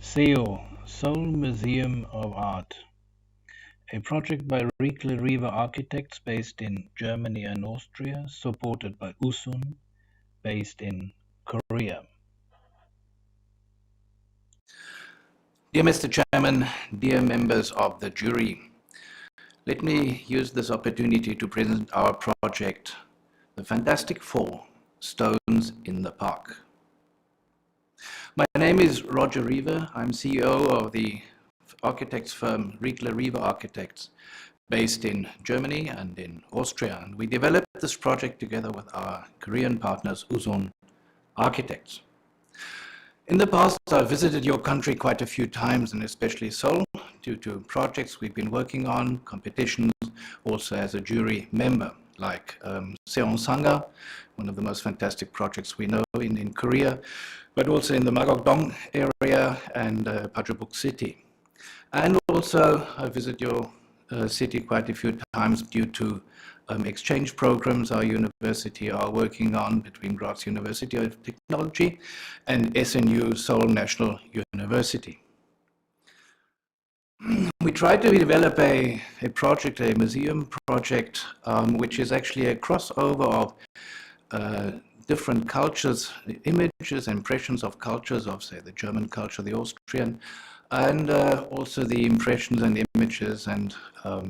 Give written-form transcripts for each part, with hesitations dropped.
SEO, Seoul Museum of Art, a project by Riegler Riewe Architects based in Germany and Austria, supported by Usun, based in Korea. Dear Mr. Chairman, dear members of the jury, let me use this opportunity to present our project, The Fantastic Four, Stones in the Park. My name is Roger Riewe. I'm CEO of the architects firm Riegler Riewe Architects, based in Germany and in Austria. And we developed this project together with our Korean partners, Usun Architects. In the past, I've visited your country quite a few times, and especially Seoul, due to projects we've been working on, competitions, also as a jury member, like Seonsanga, one of the most fantastic projects we know in Korea, but also in the Magok-dong area and Pajabuk city. And also, I visit your city quite a few times due to exchange programs our university are working on between Graz University of Technology and SNU Seoul National University. We tried to develop a project, a museum project, which is actually a crossover of different cultures, images, impressions of cultures of, say, the German culture, the Austrian, and also the impressions and images and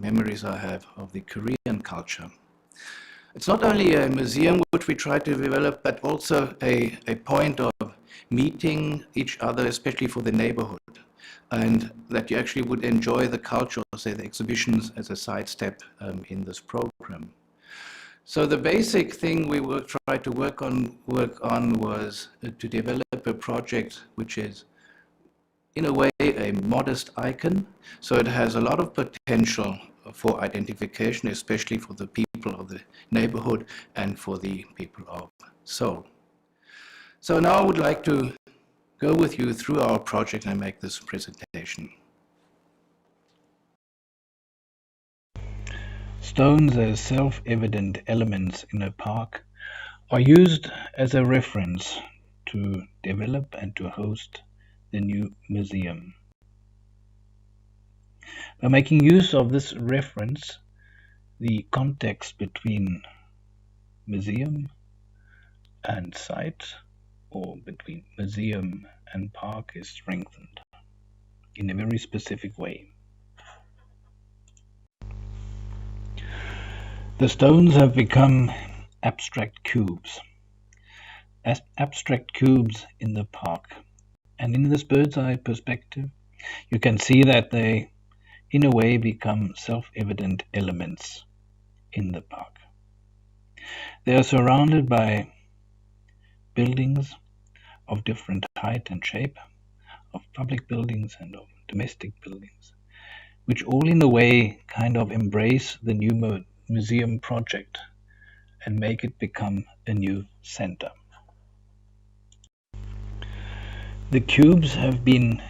memories I have of the Korean culture. It's not only a museum which we try to develop, but also a point of meeting each other, especially for the neighborhood, and that you actually would enjoy the culture, or say the exhibitions, as a sidestep in this program. So the basic thing we tried to work on was to develop a project which is, in a way, a modest icon. So it has a lot of potential for identification, especially for the people of the neighborhood and for the people of Seoul. So now I would like to go with you through our project and make this presentation. Stones as self-evident elements in a park are used as a reference to develop and to host the new museum. By making use of this reference, the context between museum and site, or between museum and park, is strengthened in a very specific way. The stones have become abstract cubes, as abstract cubes in the park. And in this bird's eye perspective, you can see that they, in a way, become self-evident elements in the park. They are surrounded by buildings of different height and shape, of public buildings and of domestic buildings, which all in a way kind of embrace the new museum project and make it become a new center. The cubes have been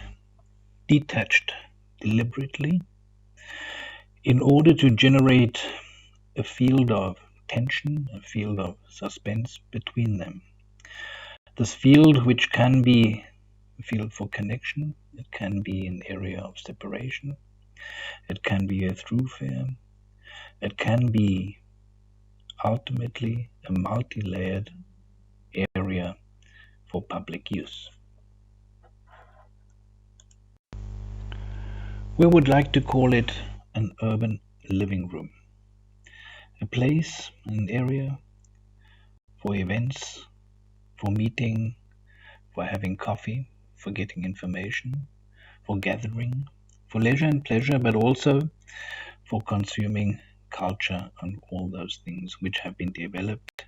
detached deliberately in order to generate a field of tension, a field of suspense between them. This field, which can be a field for connection, it can be an area of separation, it can be a thoroughfare, it can be ultimately a multi-layered area for public use. We would like to call it an urban living room, a place, an area for events, for meeting, for having coffee, for getting information, for gathering, for leisure and pleasure, but also for consuming culture and all those things which have been developed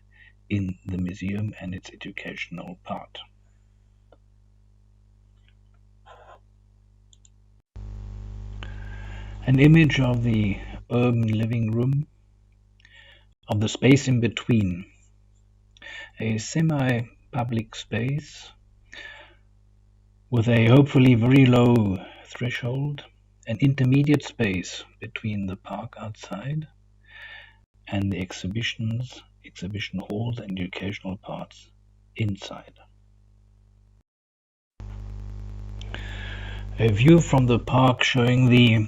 in the museum and its educational part. An image of the urban living room, of the space in between, a semi-public space with a hopefully very low threshold, an intermediate space between the park outside and the exhibition halls and educational parts inside. A view from the park showing the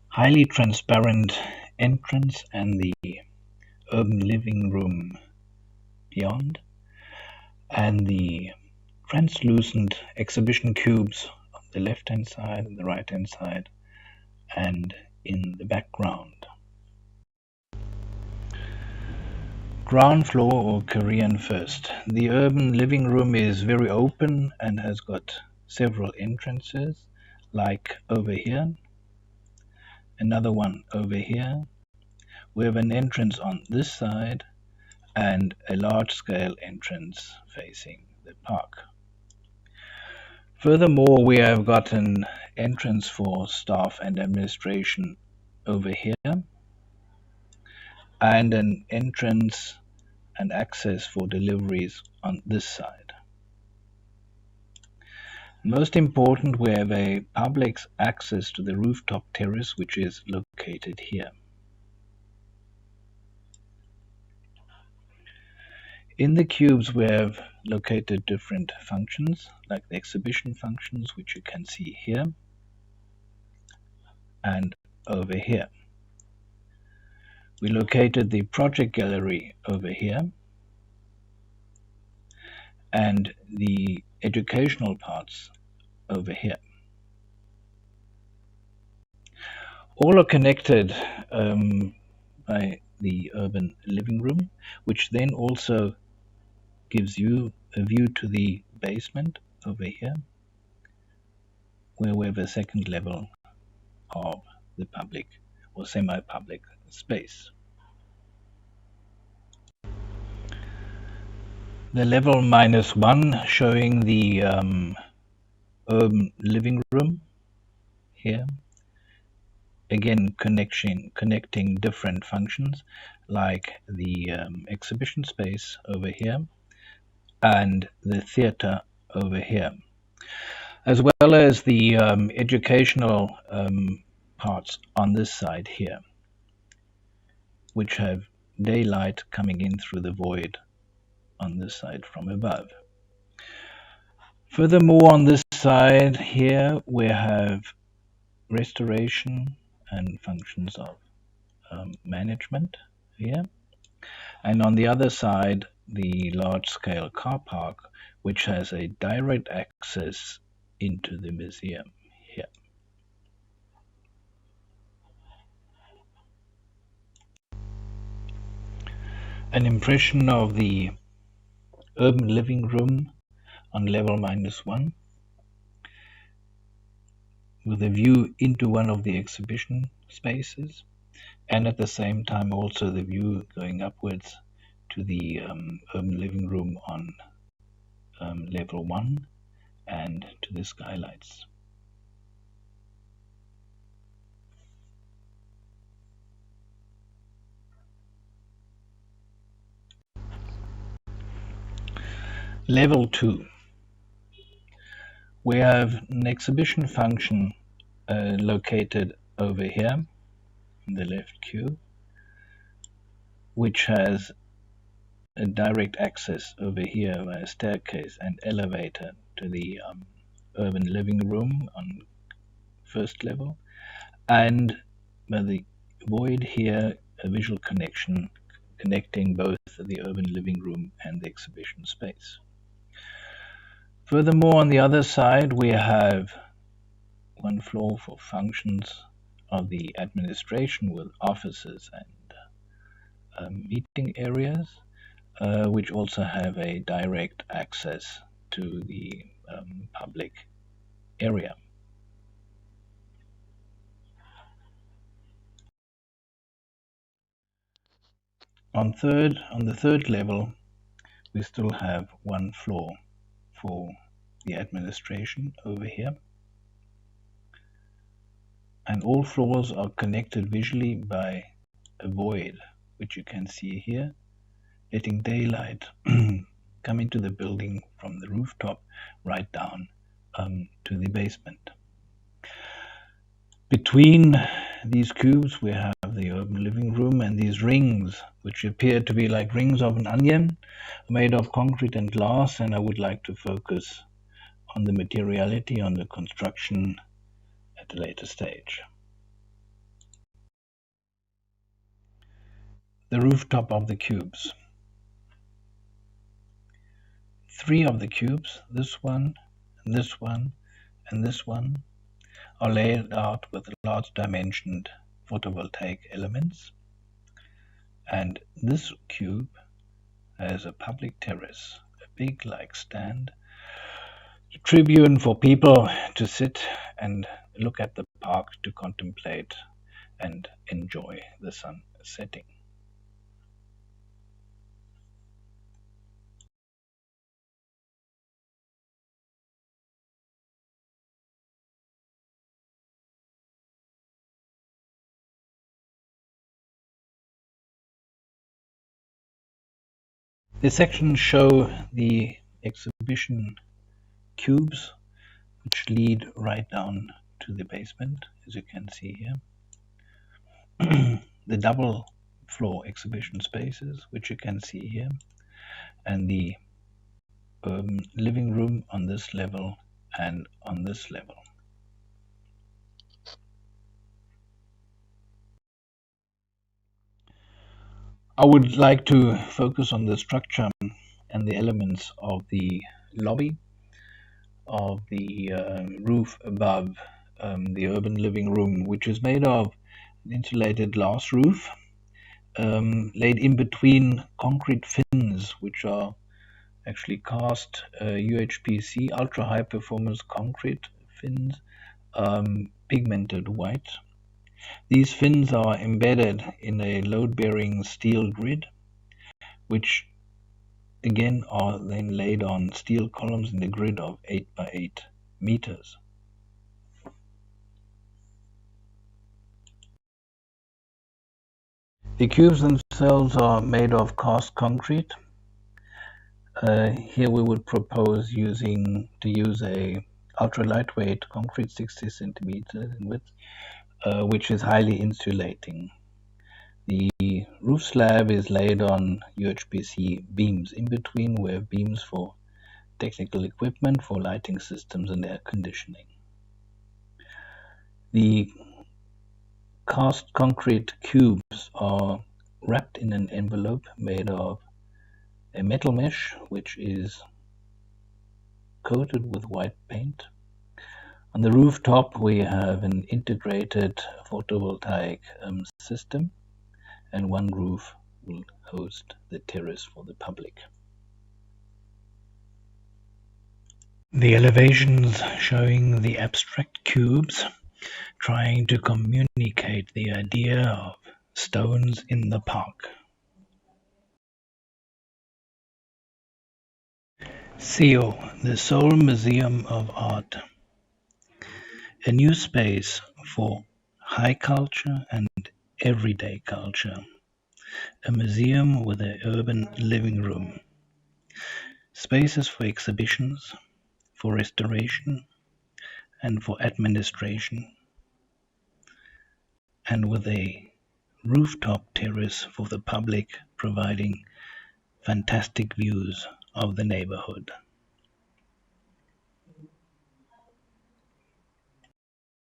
highly transparent entrance and the urban living room beyond, and the translucent exhibition cubes on the left-hand side and the right-hand side and in the background. Ground floor or Korean first. The urban living room is very open and has got several entrances, like over here, another one over here. We have an entrance on this side and a large-scale entrance facing the park. Furthermore, we have got an entrance for staff and administration over here, and an entrance and access for deliveries on this side. Most important, we have a public access to the rooftop terrace, which is located here. In the cubes, we have located different functions, like the exhibition functions, which you can see here and over here. We located the project gallery over here and the educational parts over here. All are connected by the urban living room, which then also gives you a view to the basement over here, where we have a second level of the public or semi-public space. The level -1 showing the urban living room here, again connecting different functions, like the exhibition space over here and the theater over here, as well as the educational parts on this side here, which have daylight coming in through the void on this side from above. Furthermore, on this side here, we have restoration and functions of management here. And on the other side, the large-scale car park, which has a direct access into the museum here. An impression of the urban living room on level -1, with a view into one of the exhibition spaces, and at the same time also the view going upwards to the urban living room on level 1 and to the skylights. Level 2. We have an exhibition function located over here in the left cube, which has a direct access over here via staircase and elevator to the urban living room on first level, and by the void here, a visual connection connecting both the urban living room and the exhibition space. Furthermore, on the other side, we have one floor for functions of the administration with offices and meeting areas, which also have a direct access to the public area. On the third level, we still have one floor for the administration over here, and all floors are connected visually by a void, which you can see here, letting daylight come into the building from the rooftop right down to the basement. Between these cubes we have the urban living room and these rings, which appear to be like rings of an onion made of concrete and glass, and I would like to focus on the materiality, on the construction at a later stage. The rooftop of the cubes. 3 of the cubes, this one, and this one, and this one, are laid out with large dimensioned photovoltaic elements, and this cube has a public terrace, a big like stand, a tribune for people to sit and look at the park, to contemplate and enjoy the sun setting. This section show the exhibition cubes which lead right down to the basement, as you can see here. The double floor exhibition spaces, which you can see here, and the living room on this level and on this level. I would like to focus on the structure and the elements of the lobby, of the roof above the urban living room, which is made of an insulated glass roof laid in between concrete fins, which are actually cast UHPC, ultra high performance concrete fins, pigmented white. These fins are embedded in a load-bearing steel grid, which again are then laid on steel columns in a grid of 8 by 8 meters. The cubes themselves are made of cast concrete. Here we would propose to use a ultra lightweight concrete, 60 centimeters in width, which is highly insulating. The roof slab is laid on UHPC beams. In between we have beams for technical equipment, for lighting systems and air conditioning. The cast concrete cubes are wrapped in an envelope made of a metal mesh, which is coated with white paint. On the rooftop we have an integrated photovoltaic system, and one roof will host the terrace for the public. The elevations showing the abstract cubes trying to communicate the idea of stones in the park. SEO, the Seoul Museum of Art. A new space for high culture and everyday culture. A museum with an urban living room. Spaces for exhibitions, for restoration, and for administration. And with a rooftop terrace for the public, providing fantastic views of the neighborhood.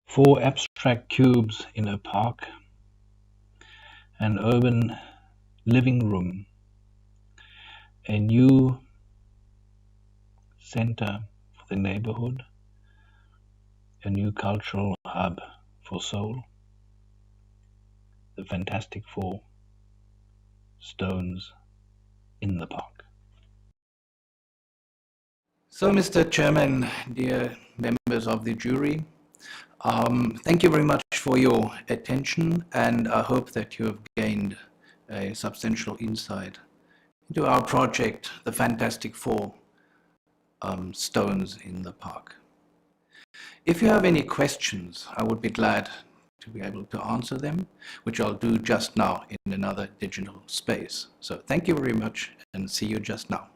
4 abstract cubes in a park, an urban living room, a new center for the neighborhood, a new cultural hub for Seoul, the Fantastic 4 stones in the park. So, Mr. Chairman, dear members of the jury, thank you very much for your attention, and I hope that you have gained a substantial insight into our project, the Fantastic 4 stones in the park. If you have any questions, I would be glad to be able to answer them, which I'll do just now in another digital space. So thank you very much, and see you just now.